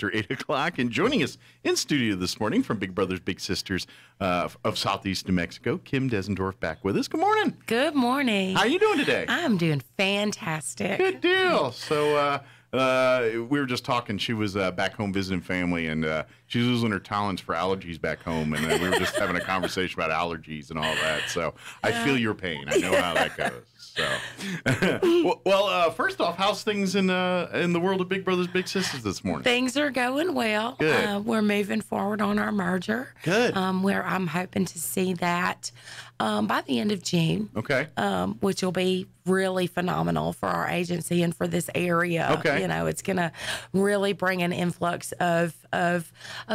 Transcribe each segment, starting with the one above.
after 8 o'clock. And joining us in studio this morning from Big Brothers Big Sisters of Southeast New Mexico, Kim Dezendorf back with us. Good morning. Good morning. How are you doing today? I'm doing fantastic. Good deal. So we were just talking. She was back home visiting family, and she's losing her tolerance for allergies back home. And we were just having a conversation about allergies and all that. So I feel your pain. I know how that goes. So, well, first off, how's things in the world of Big Brothers Big Sisters this morning? Things are going well. Good. We're moving forward on our merger. Good. Where I'm hoping to see that by the end of June. Okay. Which will be really phenomenal for our agency and for this area. Okay. You know, it's going to really bring an influx of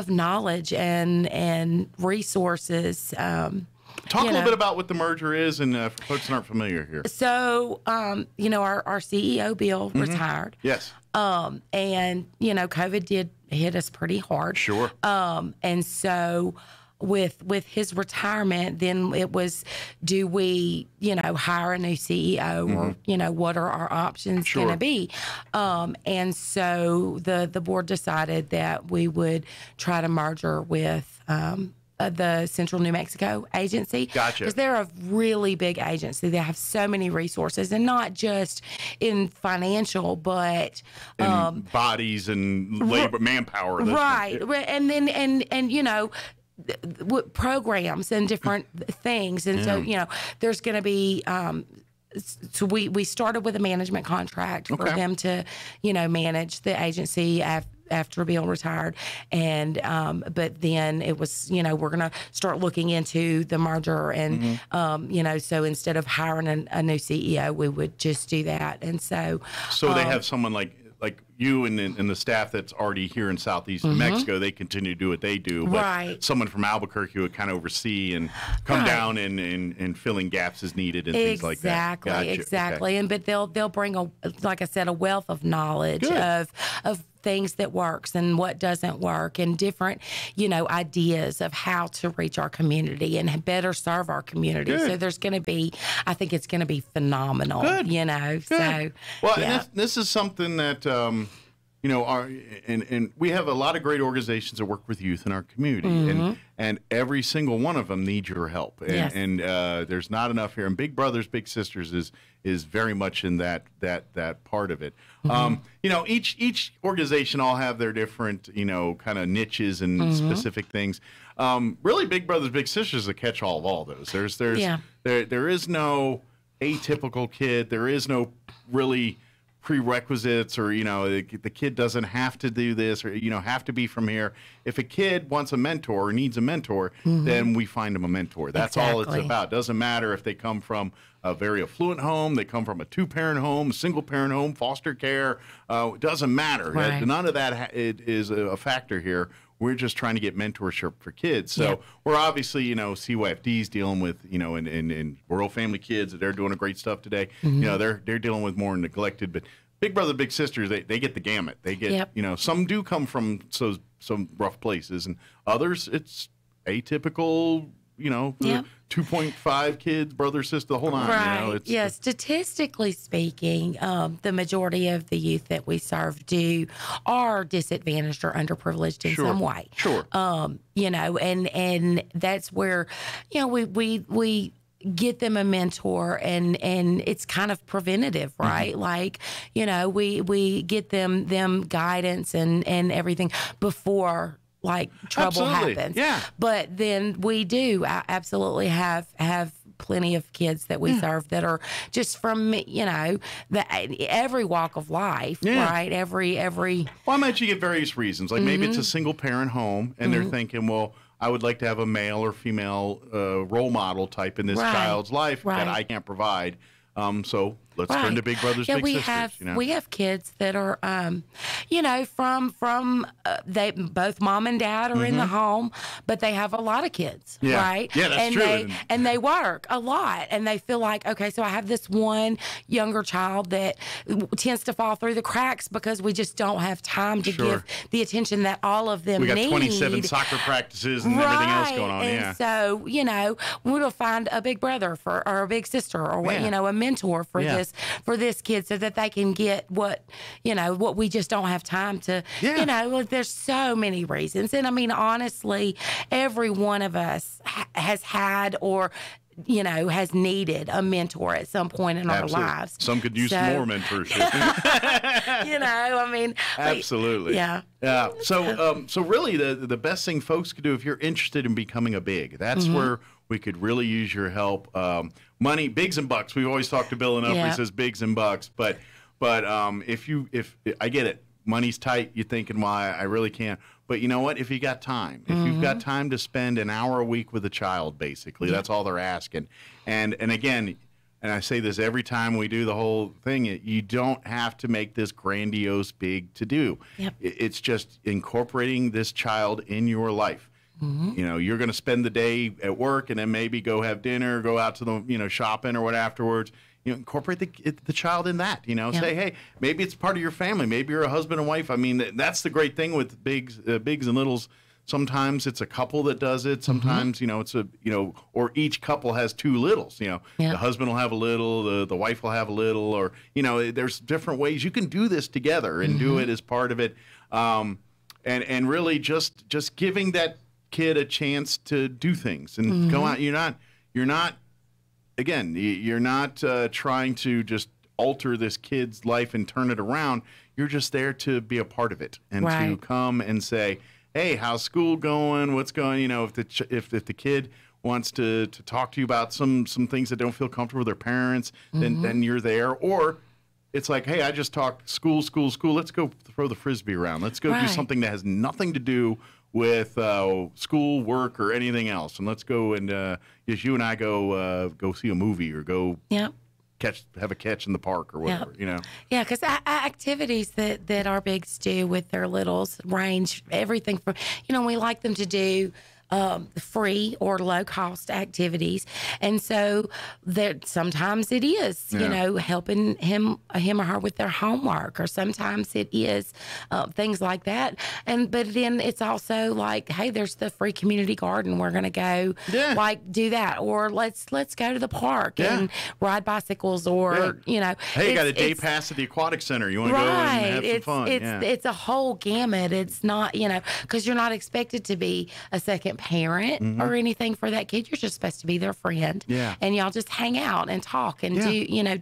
knowledge and resources. Talk a little bit about what the merger is, and for folks that aren't familiar here. So, you know, our CEO, Bill, retired. Yes. And, you know, COVID did hit us pretty hard. Sure. And so with his retirement, then it was, do we, you know, hire a new CEO or, you know, what are our options going to be? And so the board decided that we would try to merger with the Central New Mexico agency. Gotcha. Because they're a really big agency. They have so many resources, and not just in financial, but in bodies and labor, manpower. Right. And then, and you know, programs and different things. And so, you know, there's going to be, so we started with a management contract for them to, you know, manage the agency after Bill retired. And, but then it was, you know, we're going to start looking into the merger and, you know, so instead of hiring a new CEO, we would just do that. And so, they have someone like you and the staff that's already here in Southeast New Mexico, they continue to do what they do. But someone from Albuquerque would kind of oversee and come down and fill in gaps as needed and things like that. Exactly. Okay. And but they'll bring like I said, a wealth of knowledge of things that works and what doesn't work, and different, you know, ideas of how to reach our community and better serve our community. Good. So there's going to be, I think it's going to be phenomenal. Good. You know. Good. So well, and this is something that you know, and we have a lot of great organizations that work with youth in our community, and every single one of them needs your help. And there's not enough here. And Big Brothers Big Sisters is very much in that part of it. You know, each organization all have their different, you know, kind of niches and specific things. Really, Big Brothers Big Sisters is a catch-all of all those. There is no atypical kid. There is no really prerequisites, or, you know, the kid doesn't have to do this, or, you know, have to be from here. If a kid wants a mentor or needs a mentor, then we find them a mentor. That's all it's about. Doesn't matter if they come from a very affluent home, they come from a two-parent home, single-parent home, foster care. It doesn't matter. Right. None of that is a factor here. We're just trying to get mentorship for kids. So we're obviously, you know, CYFD's dealing with, you know, in rural family kids. They're doing a great stuff today. You know, they're dealing with more neglected. But Big Brother Big Sisters, they get the gamut. They get, you know, some do come from some rough places, and others it's atypical, you know, 2.5 kids, brother, sister, the whole nine. Right. You know, statistically speaking, the majority of the youth that we serve are disadvantaged or underprivileged in some way. Sure. You know, and that's where, you know, we get them a mentor, and it's kind of preventative, right? Like, you know, we get them guidance and everything before, like, trouble happens. Yeah. But then we do absolutely have plenty of kids that we serve that are just from, you know, every walk of life, right? Every. Well, I imagine you get various reasons. Like maybe it's a single parent home, and they're thinking, well, I would like to have a male or female role model type in this child's life that I can't provide. So let's turn to Big Brothers Big Sisters. You know? We have kids that are, you know, from they both mom and dad are in the home, but they have a lot to kids, right? Yeah, that's true. And they work a lot, and they feel like, okay, so I have this one younger child that tends to fall through the cracks because we just don't have time to give the attention that all of them need. We got 27 soccer practices and everything else going on. And so, you know, we'll find a big brother or a big sister, or you know, a mentor for this this for this kid so that they can get what we just don't have time to, there's so many reasons. And I mean, honestly, every one of us has had or has needed a mentor at some point in our lives. Some could use some more mentorship. I mean. Absolutely. Yeah. Yeah. So really the best thing folks could do if you're interested in becoming a big, that's where we could really use your help. Money, bigs and bucks. We've always talked to Bill enough. He says bigs and bucks. But if I get it, money's tight. You're thinking, well, I really can't. But you know what? If you got time, if you've got time to spend an hour a week with a child, basically, that's all they're asking. And again, and I say this every time we do the whole thing, you don't have to make this grandiose big to do. Yep. It's just incorporating this child in your life. You're going to spend the day at work and then maybe go have dinner, go out to the, shopping or what afterwards. Incorporate the child in that, say, hey, maybe it's part of your family. Maybe you're a husband and wife. I mean, that's the great thing with bigs and littles. Sometimes it's a couple that does it. Sometimes, it's or each couple has two littles, The husband will have a little, the wife will have a little, or, there's different ways you can do this together and do it as part of it. And really just giving that kid a chance to do things and go out. You're not trying to just alter this kid's life and turn it around. You're just there to be a part of it and to come and say, hey, how's school going? What's going, if the kid wants to talk to you about some things that don't feel comfortable with their parents, then you're there. Or it's like, hey, I just talked school. Let's go throw the Frisbee around. Let's go do something that has nothing to do with school, work, or anything else. And let's go and just you and I go see a movie or go have a catch in the park or whatever, Yeah, because activities that our bigs do with their littles range everything from, we like them to do free or low cost activities, and so that sometimes it is helping him or her with their homework, or sometimes it is things like that. But then it's also like, hey, there's the free community garden, we're gonna go do that, or let's go to the park and ride bicycles, or hey, you got a day pass at the aquatic center, you want to go and have some fun. It's a whole gamut. It's not because you're not expected to be a second parent or anything for that kid. You're just supposed to be their friend, and y'all just hang out and talk and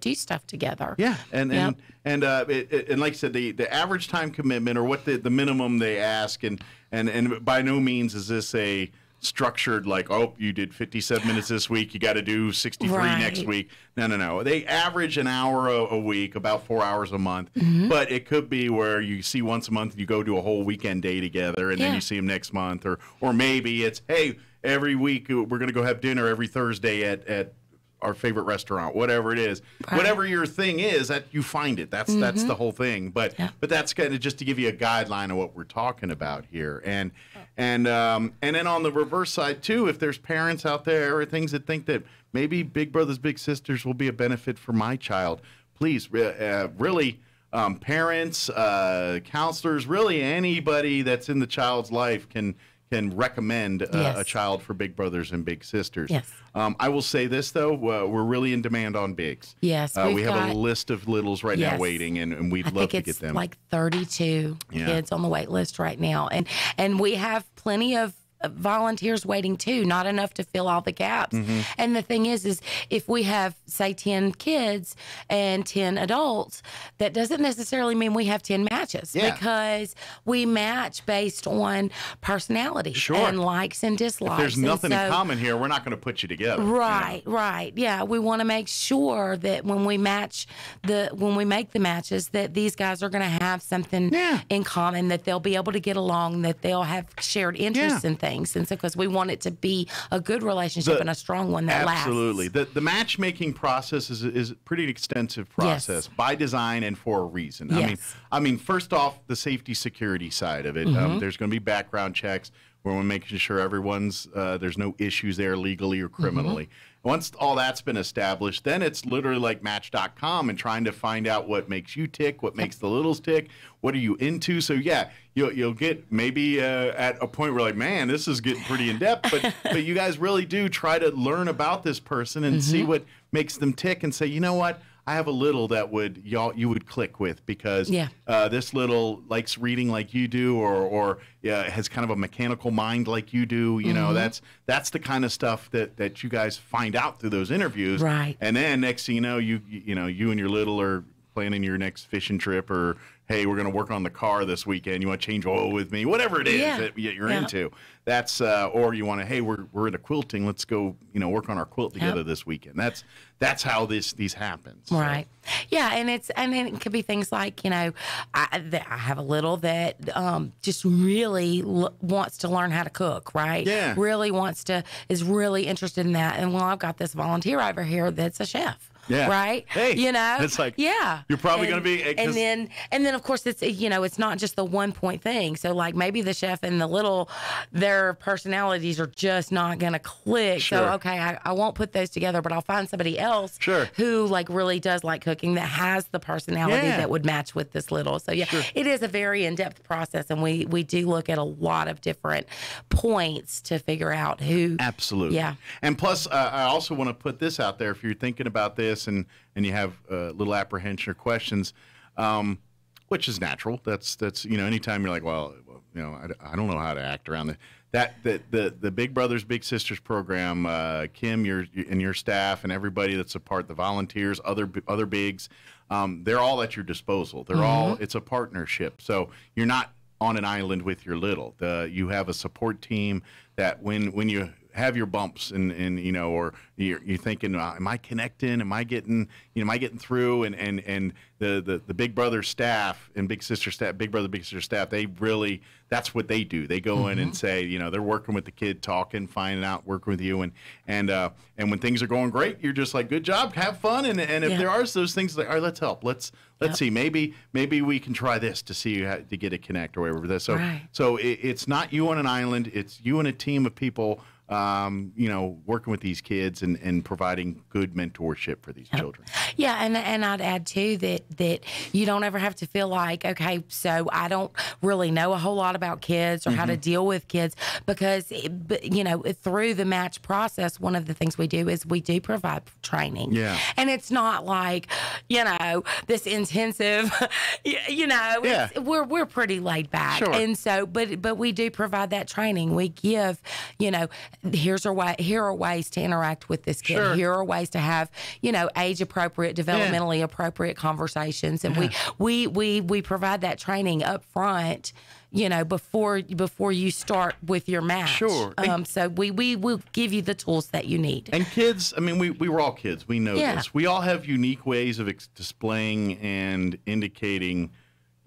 do stuff together. And like I said, the average time commitment, or what the minimum they ask, and by no means is this a structured like, oh, you did 57 minutes this week, you got to do 63 next week. No. They average an hour a week, about 4 hours a month. But it could be where you see once a month and you go do a whole weekend day together, and then you see them next month, or maybe it's, hey, every week we're going to go have dinner every Thursday at our favorite restaurant, whatever it is. Whatever your thing is, that you find it. That's the whole thing. But that's kind of just to give you a guideline of what we're talking about here. And then on the reverse side too, if there's parents out there or things that think that maybe big brothers, big sisters will be a benefit for my child, please, really, parents, counselors, really anybody that's in the child's life can recommend a child for big brothers and big sisters. Yes. I will say this, though. We're really in demand on bigs. Yes. We have a list of littles right now waiting, and we'd love to get them. Like 32 kids on the wait list right now. And we have plenty of volunteers waiting too, not enough to fill all the gaps. And the thing is if we have, say, 10 kids and 10 adults, that doesn't necessarily mean we have 10 matches, because we match based on personality and likes and dislikes. If there's nothing in common here, we're not going to put you together. Right. Yeah, we want to make sure that when we make the matches, that these guys are going to have something in common, that they'll be able to get along, that they'll have shared interests in things. And so, because we want it to be a good relationship and a strong one that lasts. Absolutely. The matchmaking process is a pretty extensive process by design and for a reason. I mean, first off, the safety security side of it. There's going to be background checks where we're making sure everyone's there's no issues there legally or criminally. Once all that's been established, then it's literally like Match.com and trying to find out what makes you tick, what makes the littles tick, what are you into. So you'll get maybe at a point where like, man, this is getting pretty in depth, but you guys really do try to learn about this person and see what makes them tick and say, you know what, I have a little that you would click with because this little likes reading like you do, or has kind of a mechanical mind like you do. You know, that's the kind of stuff that you guys find out through those interviews. Right. And then next thing you know, you and your little are planning your next fishing trip, or hey, we're going to work on the car this weekend. You want to change oil with me? Whatever it is that you're into. That's or you want to, hey, we're into quilting. Let's go, work on our quilt together this weekend. That's how these happen. So. Right. Yeah, and it could be things like, I have a little that just really wants to learn how to cook, right? Yeah. Really is really interested in that. And I've got this volunteer over here that's a chef. Yeah. Right. Hey. It's like, you're probably going to be. And then of course it's it's not just the one point thing. So like maybe the chef and the little, their personalities are just not going to click. Sure. So okay, I won't put those together, but I'll find somebody else who like really does like cooking that has the personality that would match with this little. So it is a very in-depth process, and we do look at a lot of different points to figure out who. Absolutely. Yeah. And plus, I also want to put this out there if you're thinking about this. And you have little apprehension or questions, which is natural. That's anytime you're like, well, I don't know how to act around the Big Brothers Big Sisters program. Kim, your staff and everybody that's a part, the volunteers, other bigs, they're all at your disposal. They're all. It's a partnership. So you're not on an island with your little. You have a support team that when you have your bumps and or you're thinking, am I connecting? Am I getting through? And the Big Brother staff and Big Sister staff, Big Brother Big Sister staff, that's what they do. They go in and say, they're working with the kid, talking, finding out, working with you, and when things are going great, you're just like, good job, have fun, and if there are those things, like, all right, let's help, let's see, maybe we can try this to see how to get a connect or whatever. So it's not you on an island, it's you and a team of people. Working with these kids and providing good mentorship for these children. Yeah, and I'd add too that you don't ever have to feel like, okay, so I don't really know a whole lot about kids or how to deal with kids, because through the match process, one of the things we do is we do provide training. Yeah, and it's not like this intensive. We're pretty laid back, and so but we do provide that training. We give here are ways to interact with this kid. Here are ways to have, age appropriate, developmentally appropriate conversations. And we provide that training up front, before you start with your match. Sure. So we will give you the tools that you need. And kids, I mean, we were all kids. We know this. We all have unique ways of displaying and indicating,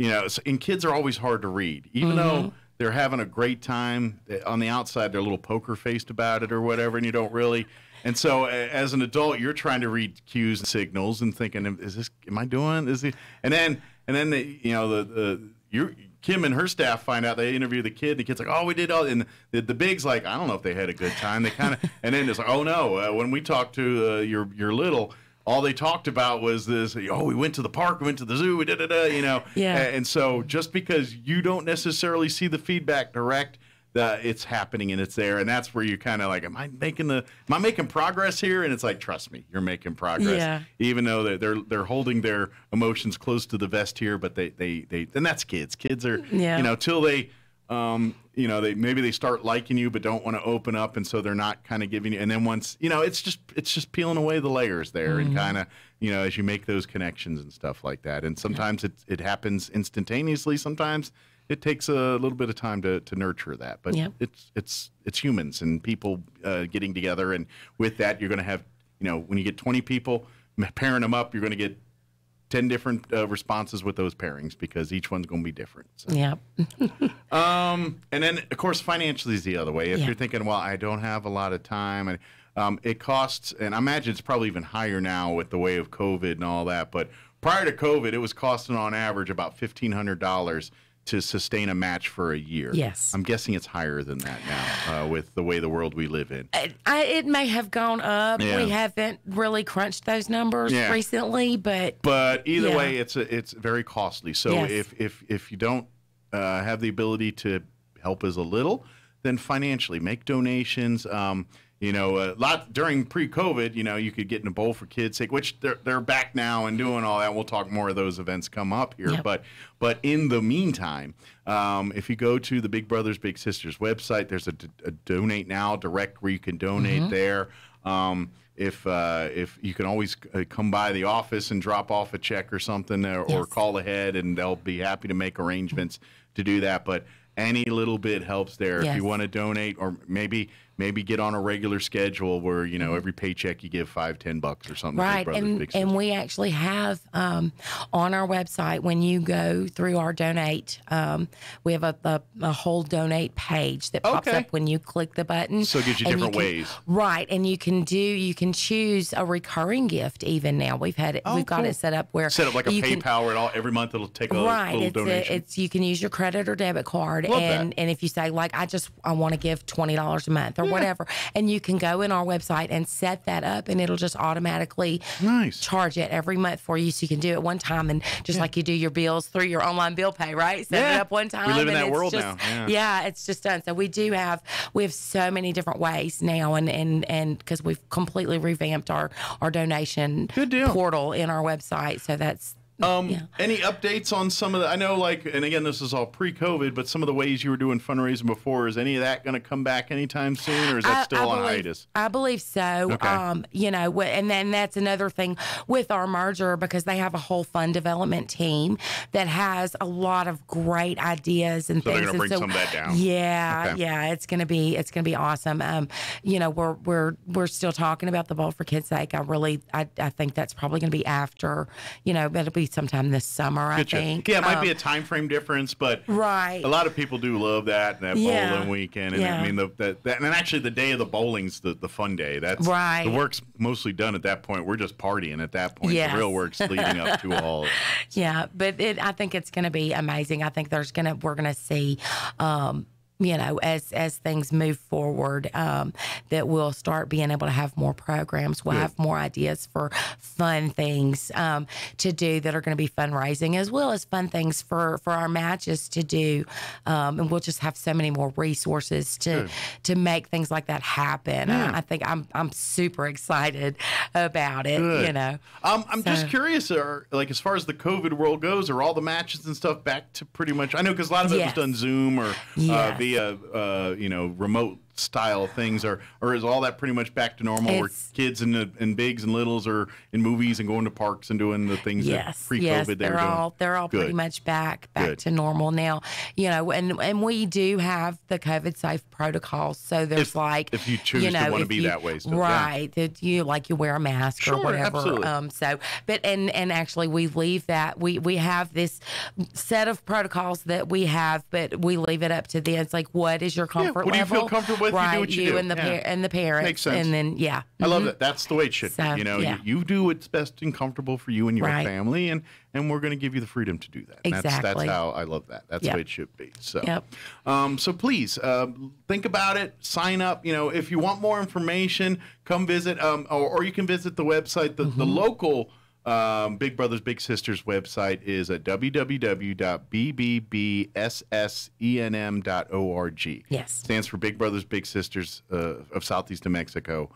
and kids are always hard to read, even though they're having a great time. On the outside, they're a little poker faced about it or whatever, and you don't really. And so, as an adult, you're trying to read cues and signals and thinking, am I doing? And then Kim and her staff find out. They interview the kid. The kid's like, "Oh, we did all." And the big's like, "I don't know if they had a good time." They kind of, and then it's like, "Oh no, when we talked to your little." All they talked about was this, we went to the park, we went to the zoo, And so just because you don't necessarily see the feedback direct, it's happening and it's there. And that's where you kind of like, am I making progress here? And it's like, trust me, you're making progress. Yeah. Even though they're holding their emotions close to the vest here, but and that's kids. Kids are, till they, maybe they start liking you but don't want to open up, and so they're not kind of giving you. And then once it's just peeling away the layers there, and kind of as you make those connections and stuff like that. And sometimes it happens instantaneously. Sometimes it takes a little bit of time to nurture that. But it's humans and people getting together, and with that you're going to have when you get 20 people pairing them up, you're going to get 10 different responses with those pairings, because each one's going to be different. So. Yeah. And then, of course, financially is the other way. If you're thinking, well, I don't have a lot of time, and it costs, and I imagine it's probably even higher now with the way of COVID and all that, but prior to COVID, it was costing on average about $1,500 to sustain a match for a year. Yes. I'm guessing it's higher than that now with the way the world we live in. It may have gone up. Yeah. We haven't really crunched those numbers recently, but either way, it's very costly. So if you don't have the ability to help as a little, then financially make donations. a lot during pre-COVID, you could get in a bowl for kids' sake, which they're back now and doing all that. We'll talk more of those events come up here. Yep. But in the meantime, if you go to the Big Brothers Big Sisters website, there's a donate now direct where you can donate there. If you can always come by the office and drop off a check or something, or call ahead, and they'll be happy to make arrangements to do that. But any little bit helps there. If you want to donate, or maybe get on a regular schedule where every paycheck you give $5-10 or something. Right, and we actually have on our website, when you go through our donate, we have a whole donate page that pops up when you click the button. So it gives you different ways. Right, and you can choose a recurring gift even now. We've got it set up where like a PayPal where every month it'll take a little donation. You can use your credit or debit card, and if you say like I want to give $20 a month or whatever, and you can go in our website and set that up, and it'll just automatically charge it every month for you, so you can do it one time, and just like you do your bills through your online bill pay, right? Set it up one time. We live in that world now. Yeah, it's just done. So we have so many different ways now, and because we've completely revamped our donation portal in our website, so that's. Any updates on some of the, I know and again, this is all pre-COVID, but some of the ways you were doing fundraising before, is any of that going to come back anytime soon, or is that still on hiatus? I believe so. Okay. And then that's another thing with our merger, because they have a whole fund development team that has a lot of great ideas and so things. They're going to bring some of that down. Yeah, it's going to be awesome. We're still talking about the Bowl for Kids' Sake. I think that's probably going to be after, it'll be sometime this summer, I think. Yeah, it might be a time frame difference, but a lot of people do love that bowling weekend. And I mean, and actually the day of the bowling's the fun day. That's the work's mostly done at that point. We're just partying at that point. The real work's leading up to all of it. Yeah, but I think it's going to be amazing. I think we're going to see as things move forward, that we'll start being able to have more programs. We'll have more ideas for fun things to do that are going to be fundraising, as well as fun things for our matches to do. And we'll just have so many more resources to make things like that happen. I think I'm super excited about it. I'm just curious, as far as the COVID world goes, are all the matches and stuff back to pretty much? I know because a lot of it was done Zoom or via remote style things, or is all that pretty much back to normal, where kids and bigs and littles are in movies and going to parks and doing the things that pre-COVID they were doing? They're all pretty much back to normal now. And we do have the COVID safe protocols. So there's if you choose to want to be that way, still, that you wear a mask or whatever. Absolutely. But actually we leave that we have this set of protocols that we have, but we leave it up to them. It's like, what is your comfort level? What do you feel comfortable with? Right, you do what you do. And the parents. Makes sense. And then, I love that. That's the way it should be. You do what's best and comfortable for you and your family, and we're going to give you the freedom to do that. Exactly. That's how I love that. That's the way it should be. So, so please think about it. Sign up. If you want more information, come visit, or you can visit the website. The local Big Brothers Big Sisters website is at www.bbbssenm.org. Yes. Stands for Big Brothers Big Sisters of Southeast New Mexico.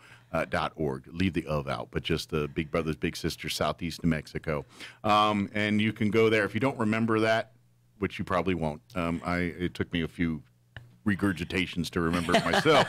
.org. Leave the of out, but just the Big Brothers Big Sisters Southeast New Mexico. And you can go there. If you don't remember that, which you probably won't, it took me a few regurgitations to remember it myself.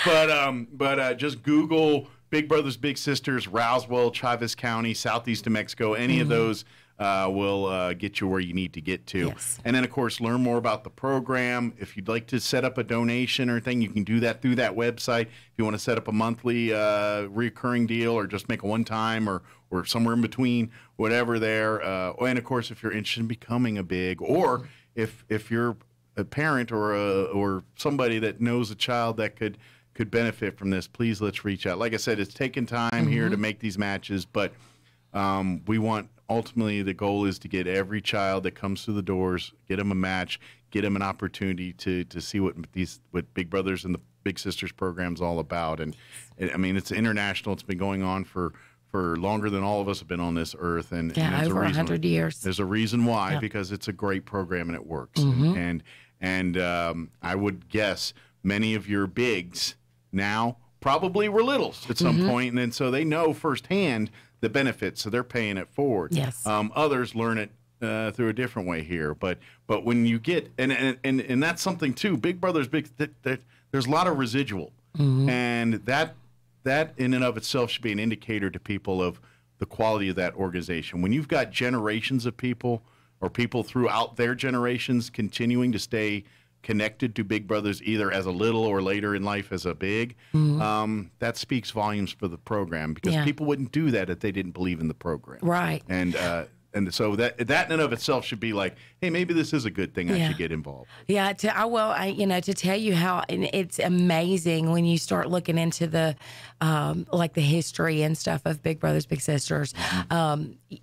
But just Google Big Brothers Big Sisters, Roswell, Chaves County, Southeast New Mexico. Any of those will get you where you need to get to. Yes. And then, of course, learn more about the program. If you'd like to set up a donation or anything, you can do that through that website. If you want to set up a monthly recurring deal, or just make a one-time, or somewhere in between, whatever there. And, of course, if you're interested in becoming a big, or if you're a parent or somebody that knows a child that could benefit from this, please let's reach out. Like I said, it's taken time here to make these matches, but we want, ultimately, the goal is to get every child that comes through the doors, get them a match, get them an opportunity to see what Big Brothers and the Big Sisters program's all about. And I mean, it's international. It's been going on for longer than all of us have been on this earth, and over 100 years. There's a reason why, because it's a great program and it works. And I would guess many of your bigs now probably were littles at some point, and then so they know firsthand the benefits, so they're paying it forward. Yes. Others learn it through a different way here, but when you get and that's something too. Big Brother's big. There's a lot of residual, and that in and of itself should be an indicator to people of the quality of that organization. When you've got generations of people or people throughout their generations continuing to stay connected to Big Brothers, either as a little or later in life as a big, that speaks volumes for the program, because people wouldn't do that if they didn't believe in the program. Right. And so that in and of itself should be like, hey, maybe this is a good thing. I should get involved. Yeah. To tell you how, and it's amazing when you start looking into the, like the history and stuff of Big Brothers Big Sisters.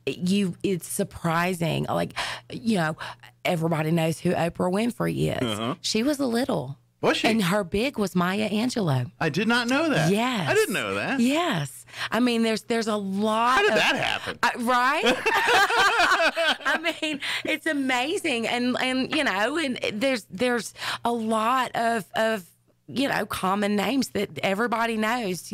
It's surprising. Like, everybody knows who Oprah Winfrey is. She was a little. Was she? And her big was Maya Angelou. I did not know that. Yes. I didn't know that. Yes. I mean, there's a lot. How did that happen? Right? I mean, it's amazing. And there's a lot of common names that everybody knows,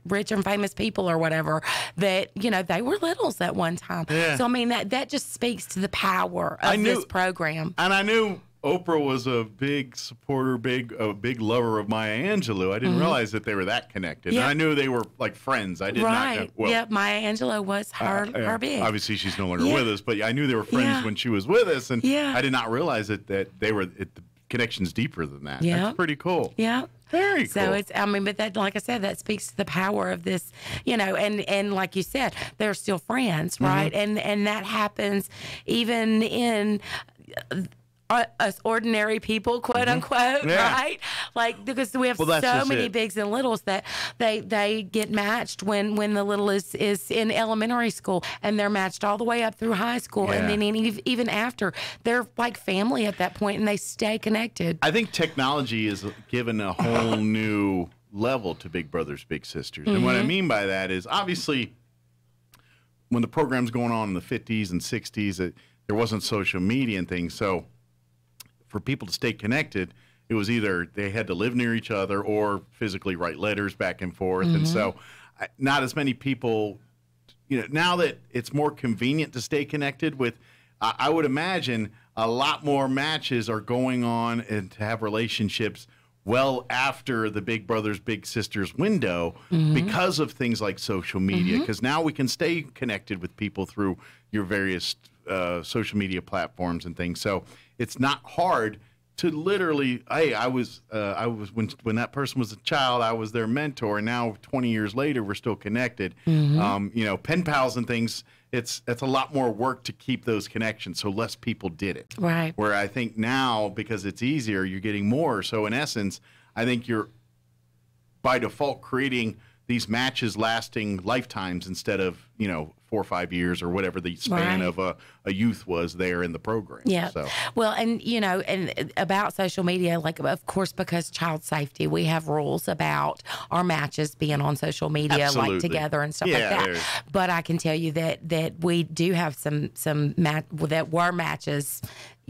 rich and famous people or whatever, that, they were littles at one time. Yeah. So, I mean, that just speaks to the power of this program. And I knew Oprah was a big supporter, a big lover of Maya Angelou. I didn't realize that they were that connected. Yeah. And I knew they were like friends. I did not know. Well, yeah, Maya Angelou was her big. Obviously, she's no longer with us, but I knew they were friends when she was with us, and I did not realize that they were. The connection's deeper than that. Yeah. That's pretty cool. Yeah. Very cool. So but that, like I said, that speaks to the power of this, and like you said, they're still friends, right? And that happens even in us ordinary people, quote unquote, right? Like, because we have so many bigs and littles that they get matched when the little is in elementary school, and they're matched all the way up through high school, and then even after, they're like family at that point, and they stay connected. I think technology has given a whole new level to Big Brothers Big Sisters, and what I mean by that is, obviously, when the program's going on in the 50s and 60s, there wasn't social media and things, so for people to stay connected, it was either they had to live near each other or physically write letters back and forth. And so not as many people, now that it's more convenient to stay connected with, I would imagine a lot more matches are going on and to have relationships well after the Big Brothers Big Sisters window because of things like social media, because now we can stay connected with people through your various social media platforms and things. So it's not hard to literally, hey, I was when that person was a child, I was their mentor, and now 20 years later we're still connected. Pen pals and things, it's a lot more work to keep those connections, so less people did it. Right. Where I think now, because it's easier, you're getting more. So in essence, I think you're by default creating these matches lasting lifetimes instead of 4 or 5 years or whatever the span of a youth was there in the program. Yeah. So. Well, and about social media, like, of course, because child safety, we have rules about our matches being on social media, Absolutely. like together and stuff like that. But I can tell you that we do have some that were matches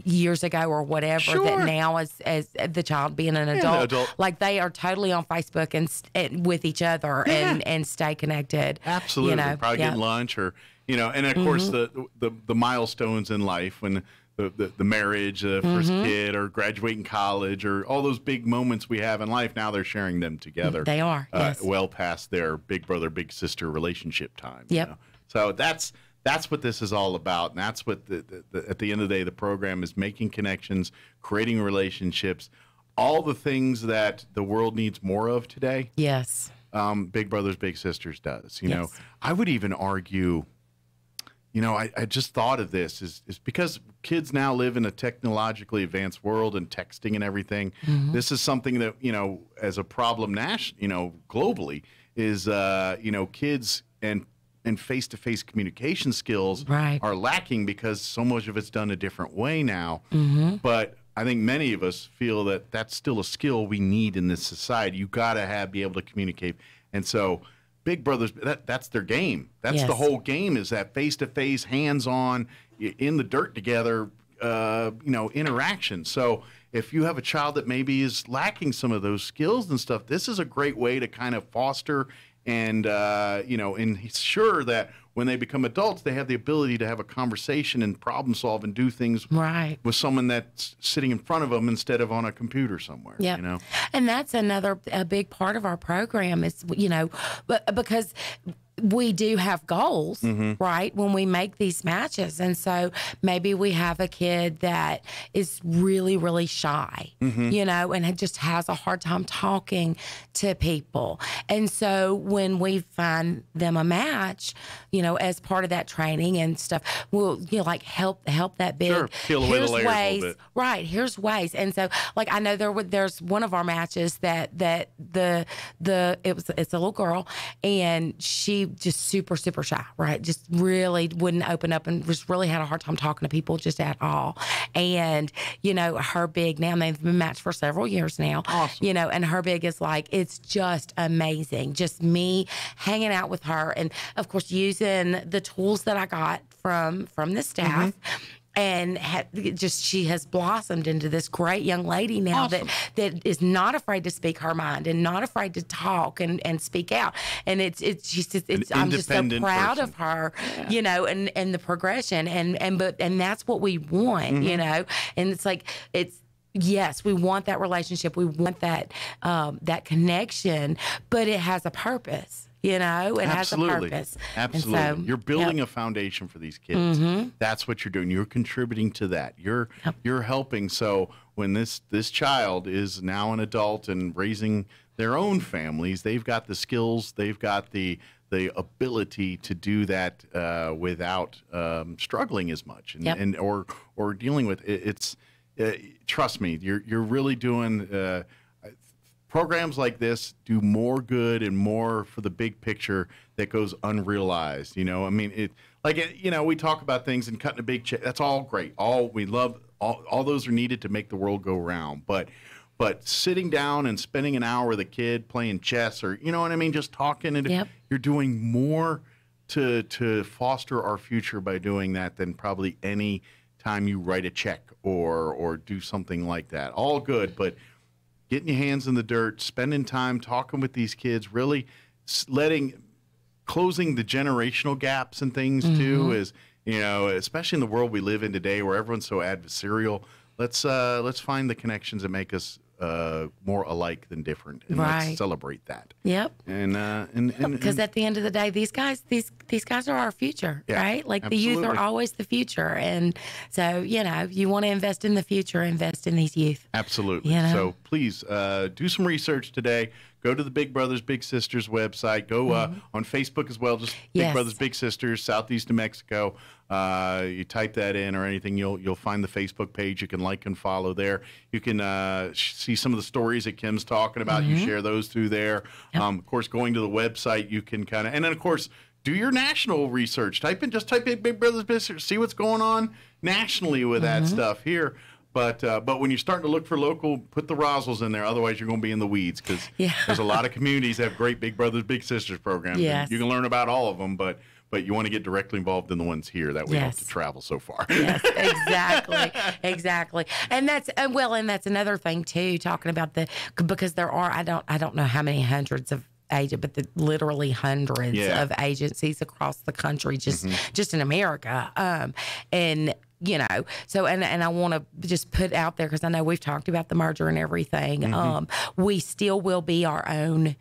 years ago or whatever, that now as the child being an adult, like they are totally on Facebook and with each other and stay connected. Absolutely. Probably getting lunch or, and of course the milestones in life, when the marriage, the first kid, or graduating college, or all those big moments we have in life, now they're sharing them together. They are, well past their big brother, big sister relationship time. Yep. So that's what this is all about, and that's what at the end of the day, the program is making connections, creating relationships, all the things that the world needs more of today. Yes. Big Brothers Big Sisters does. I would even argue, I just thought of this is because kids now live in a technologically advanced world and texting and everything. This is something that as a problem globally is kids and face-to-face communication skills are lacking because so much of it's done a different way now. But I think many of us feel that that's still a skill we need in this society. You got to be able to communicate. And so Big Brothers, that's their game. That's the whole game, is that face-to-face, hands-on, in the dirt together, interaction. So if you have a child that maybe is lacking some of those skills and stuff, this is a great way to kind of foster and ensure that when they become adults, they have the ability to have a conversation and problem solve and do things with someone that's sitting in front of them instead of on a computer somewhere. Yeah. And that's a big part of our program is, because we do have goals, right, when we make these matches. And so maybe we have a kid that is really, really shy, and just has a hard time talking to people. And so when we find them a match, as part of that training and stuff, we'll, help that big. Sure, peel away the layers ways, a little bit. Right, here's ways. And so, I know there's one of our matches that it's a little girl, and she just super, super shy, right? Just really wouldn't open up and just really had a hard time talking to people just at all. And, her big now, they've been matched for several years now, awesome. And her big is it's just amazing. Just me hanging out with her. And of course, using the tools that I got from the staff. And she has blossomed into this great young lady now that is not afraid to speak her mind and not afraid to talk and speak out. And I'm just so proud of her, and the progression and that's what we want, and yes, we want that relationship. We want that that connection, but it has a purpose. It has a purpose. Absolutely. So, you're building a foundation for these kids. That's what you're doing. You're contributing to that. You're helping. So when this child is now an adult and raising their own families, they've got the skills, they've got the ability to do that without struggling as much and or dealing with it. It's trust me, you're really doing. Programs like this do more good and more for the big picture that goes unrealized. We talk about things and cutting a big check. That's all great. We love all those are needed to make the world go round. But sitting down and spending an hour with a kid playing chess or just talking, and you're doing more to foster our future by doing that than probably any time you write a check or do something like that. All good, but getting your hands in the dirt, spending time talking with these kids, really closing the generational gaps and things too, is, especially in the world we live in today where everyone's so adversarial. Let's find the connections that make us more alike than different, and let's celebrate that. Yep. And because at the end of the day, these guys are our future, right? The youth are always the future, and so you want to invest in the future, invest in these youth. Absolutely. So please do some research today. Go to the Big Brothers Big Sisters website. Go on Facebook as well. Just Big Brothers Big Sisters, Southeast New Mexico. You type that in or anything, you'll find the Facebook page. You can like and follow there. You can see some of the stories that Kim's talking about. You share those through there. Of course, going to the website, you can and then of course do your national research. Type in Big Brothers Big Sisters. See what's going on nationally with that stuff here. But when you're starting to look for local, put the Roswells in there. Otherwise, you're going to be in the weeds because there's a lot of communities that have great Big Brothers Big Sisters programs. Yes. You can learn about all of them, but you want to get directly involved in the ones here. That way you don't have to travel so far. Yes, exactly. And that's another thing too. Talking about because there are I don't know how many hundreds of but literally hundreds of agencies across the country, just in America, and. So and I want to just put out there because I know we've talked about the merger and everything. We still will be our own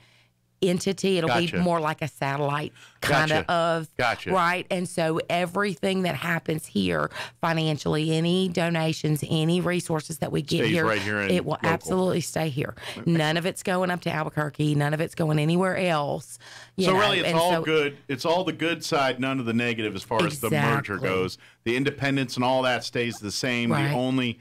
entity. It'll be more like a satellite kind of, right? And so everything that happens here financially, any donations, any resources that we get Stays right here it will absolutely stay here. None of it's going up to Albuquerque. None of it's going anywhere else. So really, it's all good. It's all the good side, none of the negative as far as the merger goes. The independence and all that stays the same. Right. The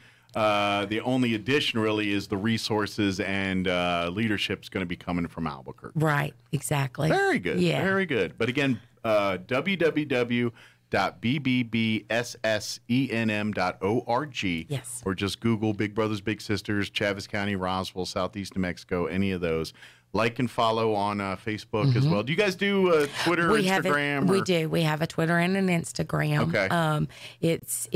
only addition really is the resources and leadership's going to be coming from Albuquerque. Right, exactly. Very good. Yeah. Very good. But again, www.bbssenm.org. Yes. Or just Google Big Brothers Big Sisters, Chaves County, Roswell, Southeast New Mexico, any of those. Like and follow on Facebook as well. Do you guys do Twitter, Instagram? We do. We have a Twitter and an Instagram. Okay. It's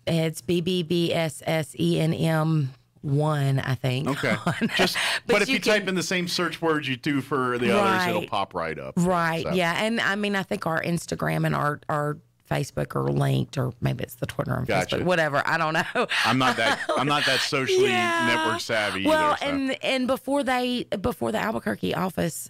It's BBBSSENM1, I think. Okay. But if you type in the same search words you do for the others, it'll pop right up. Right. So. Yeah. And I mean, I think our Instagram and our Facebook are linked, or maybe it's the Twitter and Facebook, whatever. I don't know. I'm not that socially network savvy well, either. So. and before the Albuquerque office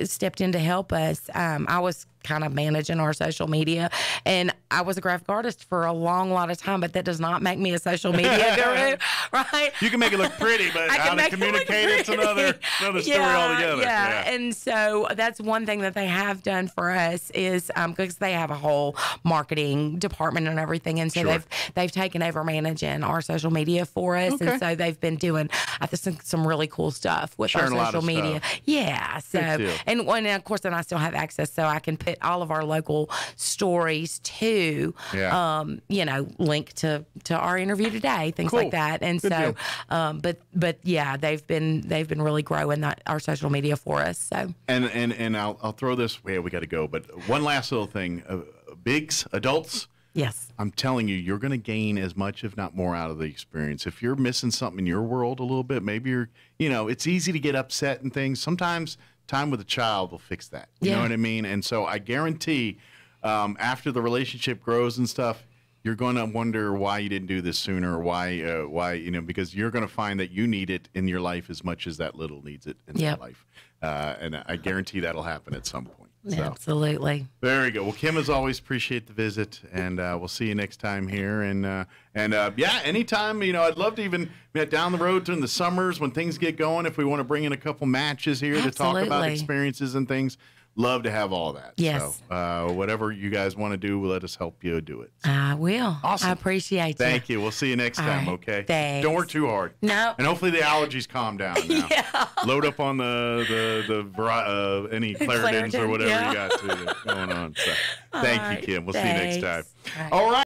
stepped in to help us, I was kind of managing our social media, and I was a graphic artist for a lot of time, but that does not make me a social media guru, right? You can make it look pretty, but how to communicate it's another story altogether. Yeah, and so that's one thing that they have done for us is because they have a whole marketing department and everything, and so they've taken over managing our social media for us, and so they've been doing I think some really cool stuff with our social media. Yeah, so and of course then I still have access, so I can put all of our local stories to link to our interview today, things like that. And good but yeah, they've been really growing our social media for us. So and I'll throw this. Yeah, we got to go. But one last little thing, bigs, adults. Yes. I'm telling you, you're going to gain as much, if not more, out of the experience. If you're missing something in your world a little bit, maybe it's easy to get upset and things. Sometimes time with a child will fix that. You know what I mean? And so I guarantee after the relationship grows and stuff, you're going to wonder why you didn't do this sooner, or why, because you're going to find that you need it in your life as much as that little needs it in their life. And I guarantee that'll happen at some point. So. Absolutely. There you go. Well, Kim, as always, appreciate the visit, and we'll see you next time here. And anytime, I'd love to even down the road during the summers when things get going, if we want to bring in a couple matches here to talk about experiences and things. Love to have all that. Yes. So whatever you guys want to do, let us help you do it. I will. Awesome. I apprete you. Thank you. We'll see you next time, right. okay? Thanks. Don't work too hard. No. And hopefully the allergies calm down now. Load up on any Claritins or whatever you got going on. So, thank you, Kim. We'll see you next time. All right.